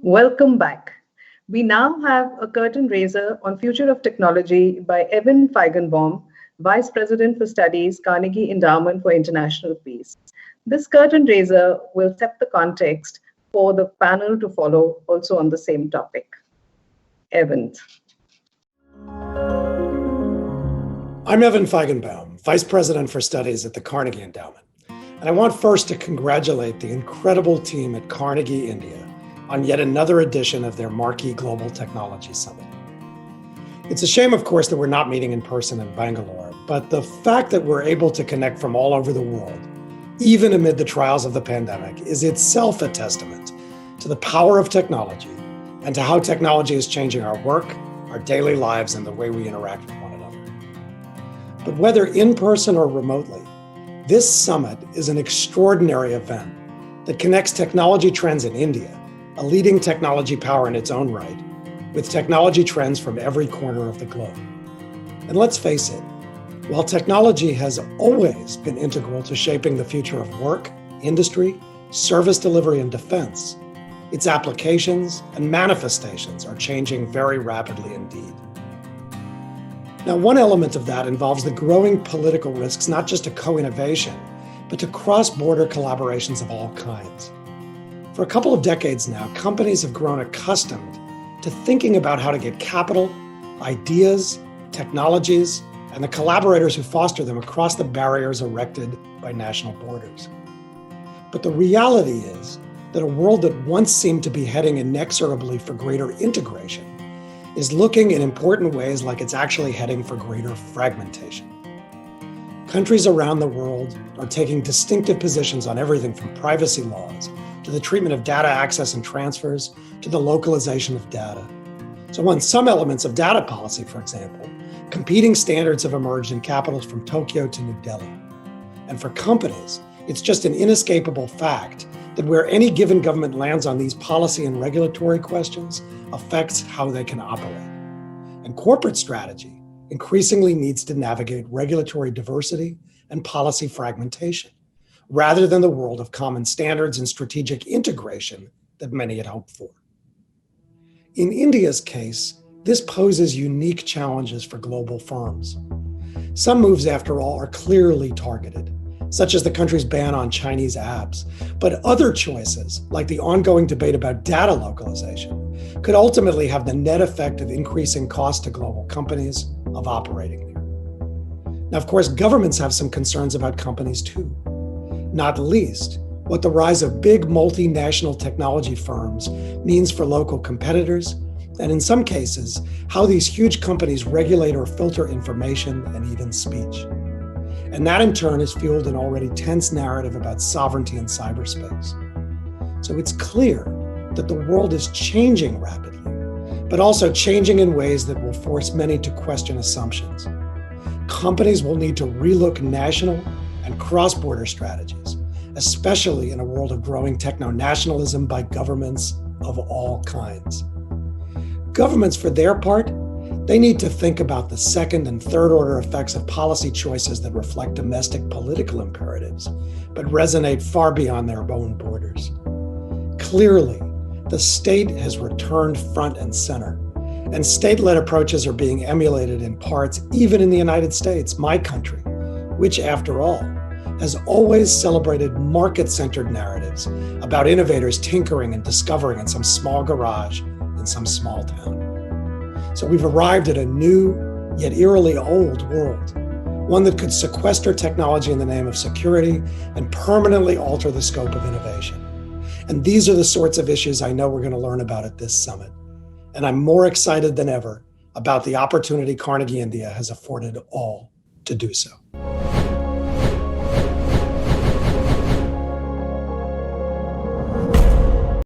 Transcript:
Welcome back. We now have a curtain raiser on Future of Technology by Evan Feigenbaum, Vice President for Studies, Carnegie Endowment for International Peace. This curtain raiser will set the context for the panel to follow also on the same topic. Evan. I'm Evan Feigenbaum, Vice President for Studies at the Carnegie Endowment. And I want first to congratulate the incredible team at Carnegie, India, on yet another edition of their marquee Global Technology Summit. It's a shame, of course, that we're not meeting in person in Bangalore, but the fact that we're able to connect from all over the world, even amid the trials of the pandemic, is itself a testament to the power of technology and to how technology is changing our work, our daily lives, and the way we interact with one another. But whether in person or remotely, this summit is an extraordinary event that connects technology trends in India, a leading technology power in its own right, with technology trends from every corner of the globe. And let's face it, while technology has always been integral to shaping the future of work, industry, service delivery, and defense, its applications and manifestations are changing very rapidly indeed. Now, one element of that involves the growing political risks, not just to co-innovation, but to cross-border collaborations of all kinds. For a couple of decades now, companies have grown accustomed to thinking about how to get capital, ideas, technologies, and the collaborators who foster them across the barriers erected by national borders. But the reality is that a world that once seemed to be heading inexorably for greater integration is looking in important ways like it's actually heading for greater fragmentation. Countries around the world are taking distinctive positions on everything from privacy laws to the treatment of data access and transfers, to the localization of data. So on some elements of data policy, for example, competing standards have emerged in capitals from Tokyo to New Delhi. And for companies, it's just an inescapable fact that where any given government lands on these policy and regulatory questions affects how they can operate. And corporate strategy increasingly needs to navigate regulatory diversity and policy fragmentation, rather than the world of common standards and strategic integration that many had hoped for. In India's case, this poses unique challenges for global firms. Some moves, after all, are clearly targeted, such as the country's ban on Chinese apps, but other choices, like the ongoing debate about data localization, could ultimately have the net effect of increasing costs to global companies of operating there. Now, of course, governments have some concerns about companies too. Not least, what the rise of big multinational technology firms means for local competitors, and in some cases, how these huge companies regulate or filter information and even speech. And that in turn has fueled an already tense narrative about sovereignty in cyberspace. So it's clear that the world is changing rapidly, but also changing in ways that will force many to question assumptions. Companies will need to relook national and cross-border strategies, especially in a world of growing techno-nationalism by governments of all kinds. Governments, for their part, they need to think about the second and third order effects of policy choices that reflect domestic political imperatives, but resonate far beyond their own borders. Clearly, the state has returned front and center, and state-led approaches are being emulated in parts, even in the United States, my country, which, after all, has always celebrated market-centered narratives about innovators tinkering and discovering in some small garage in some small town. So we've arrived at a new, yet eerily old world, one that could sequester technology in the name of security and permanently alter the scope of innovation. And these are the sorts of issues I know we're going to learn about at this summit. And I'm more excited than ever about the opportunity Carnegie India has afforded all to do so.